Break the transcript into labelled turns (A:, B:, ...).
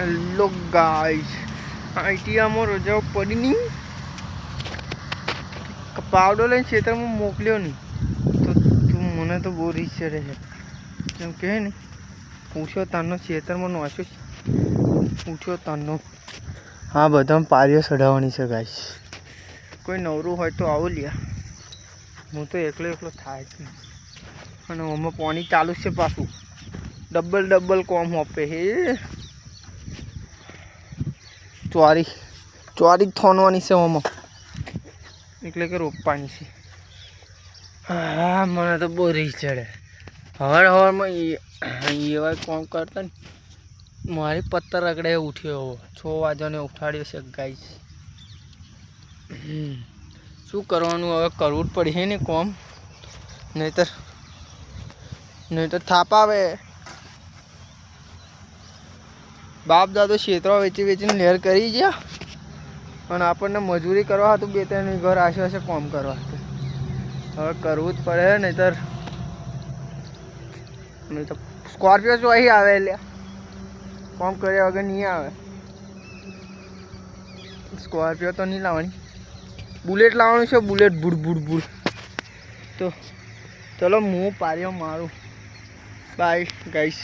A: Hello guys, આઈટીઆમાં રજાઓ પડી નહીં, પાવડો લઈને ખેતરમાં મોકલ્યો નહીં તો તું મને તો બહુ રીસ ચડે છે. એમ કહે ને પૂછ્યો તારનો ખેતરમાં નાખ્યો, પૂછ્યો તારનો. હા, બધામાં પારીઓ ચડાવવાની છે ગાઈસ. કોઈ નવરું હોય તો આવું લ્યા. હું તો એકલો થાય જ નહીં. અને આમાં પાણી ચાલુ છે પાછું, ડબલ કોમ હોપે હે. ચોરી જ થોનવાની છે આમાં, એટલે કે રોપવાની છે. હા, મને તો બહુ રીસ ચડે. હવારમાં એવા કોમ કરતા ને મારી પત્તર રગડે ઉઠ્યો. 6 વાગ્યાને ઉઠાડ્યો છે ગાઈસ. શું કરવાનું હવે, કરવું જ પડશે ને કોમ, નહીતર થાપ આવે. બાપ દાદો ક્ષેત્રો વેચીને લહેર કરી ગયા અને આપણને મજૂરી કરવા હતું 2-3 ઘર આશે કોમ કરવા હતું. હવે કરવું જ પડે, નહીતર સ્કોર્પિયો જો અહીં આવે એટલે કોમ કર્યા વગર નહીં આવે. સ્કોર્પિયો તો નહીં લાવવાની, બુલેટ લાવવાનું છે. બુલેટ બુડ. તો ચલો હું પાર્યો મારું. Bye guys.